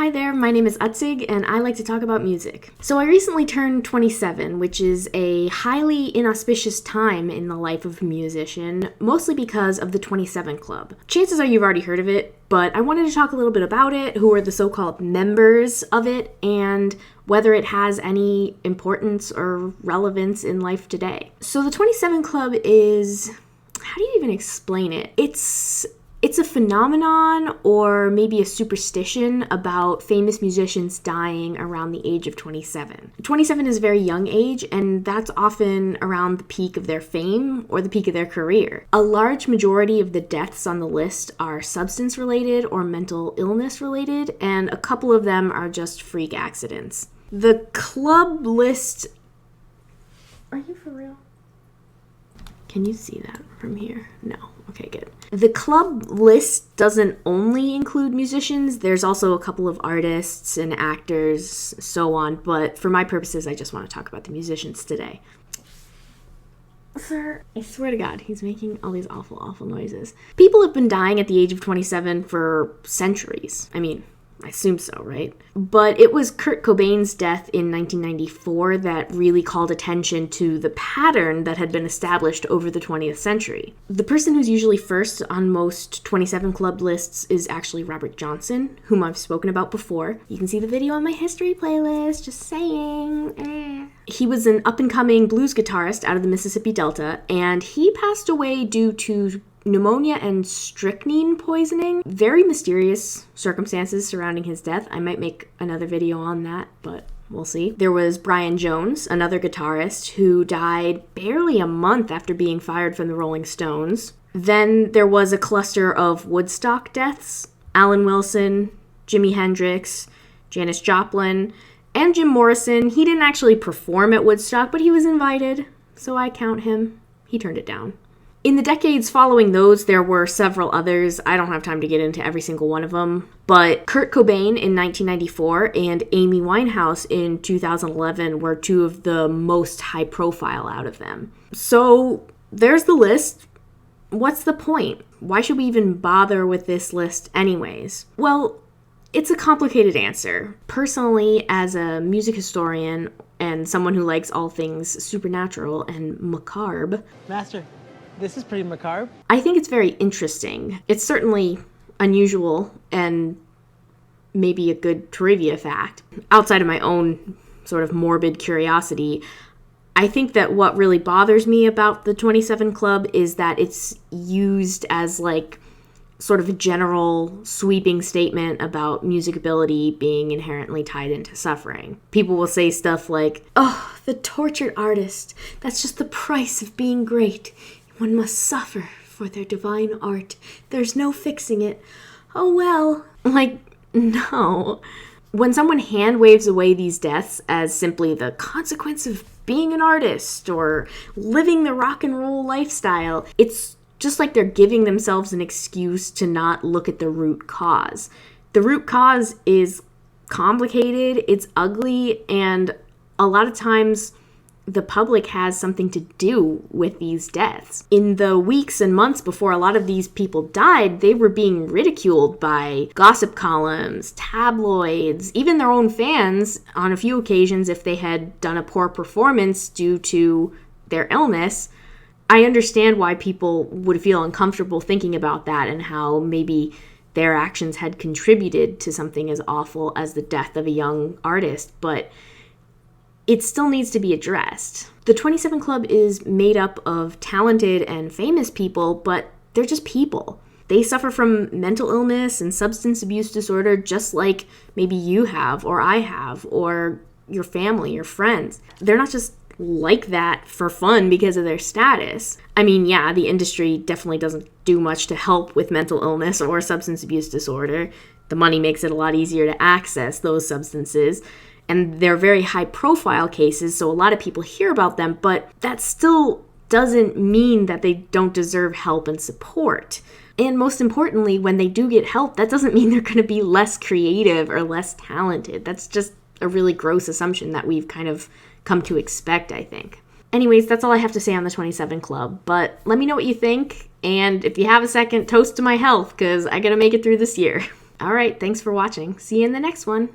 Hi there, my name is Utzig, and I like to talk about music. So I recently turned 27, which is a highly inauspicious time in the life of a musician, mostly because of the 27 Club. Chances are you've already heard of it, but I wanted to talk a little bit about it, who are the so-called members of it, and whether it has any importance or relevance in life today. So the 27 Club is, how do you even explain it? It's a phenomenon or maybe a superstition about famous musicians dying around the age of 27. 27 is a very young age, and that's often around the peak of their fame or the peak of their career. A large majority of the deaths on the list are substance-related or mental illness-related, and a couple of them are just freak accidents. The club list... Are you for real? Can you see that from here? No. Okay, good. The club list doesn't only include musicians. There's also a couple of artists and actors, so on. But for my purposes, I just want to talk about the musicians today. Sir, I swear to God, he's making all these awful, awful noises. People have been dying at the age of 27 for centuries. I assume so, right? But it was Kurt Cobain's death in 1994 that really called attention to the pattern that had been established over the 20th century. The person who's usually first on most 27 Club lists is actually Robert Johnson, whom I've spoken about before. You can see the video on my history playlist, just saying. He was an up-and-coming blues guitarist out of the Mississippi Delta, and he passed away due to pneumonia and strychnine poisoning. Very mysterious circumstances surrounding his death. I might make another video on that, but we'll see. There was Brian Jones, another guitarist, who died barely a month after being fired from the Rolling Stones. Then there was a cluster of Woodstock deaths. Alan Wilson, Jimi Hendrix, Janis Joplin, and Jim Morrison. He didn't actually perform at Woodstock, but he was invited, so I count him. He turned it down. In the decades following those, there were several others. I don't have time to get into every single one of them. But Kurt Cobain in 1994 and Amy Winehouse in 2011 were two of the most high profile out of them. So there's the list. What's the point? Why should we even bother with this list anyways? Well, it's a complicated answer. Personally, as a music historian and someone who likes all things supernatural and macabre... Master, this is pretty macabre. I think it's very interesting. It's certainly unusual and maybe a good trivia fact. Outside of my own sort of morbid curiosity, I think that what really bothers me about the 27 Club is that it's used as like sort of a general sweeping statement about music ability being inherently tied into suffering. People will say stuff like, "Oh, the tortured artist, that's just the price of being great. One must suffer for their divine art. There's no fixing it." Oh well. Like, no. When someone hand waves away these deaths as simply the consequence of being an artist or living the rock and roll lifestyle, it's just like they're giving themselves an excuse to not look at the root cause. The root cause is complicated, it's ugly, and a lot of times the public has something to do with these deaths. In the weeks and months before a lot of these people died, they were being ridiculed by gossip columns, tabloids, even their own fans on a few occasions if they had done a poor performance due to their illness. I understand why people would feel uncomfortable thinking about that and how maybe their actions had contributed to something as awful as the death of a young artist, but it still needs to be addressed. The 27 Club is made up of talented and famous people, but they're just people. They suffer from mental illness and substance abuse disorder just like maybe you have, or I have, or your family, your friends. They're not just like that for fun because of their status. Yeah, the industry definitely doesn't do much to help with mental illness or substance abuse disorder. The money makes it a lot easier to access those substances. And they're very high-profile cases, so a lot of people hear about them, but that still doesn't mean that they don't deserve help and support. And most importantly, when they do get help, that doesn't mean they're going to be less creative or less talented. That's just a really gross assumption that we've kind of come to expect, I think. Anyways, that's all I have to say on the 27 Club, but let me know what you think, and if you have a second, toast to my health, because I gotta make it through this year. All right, thanks for watching. See you in the next one.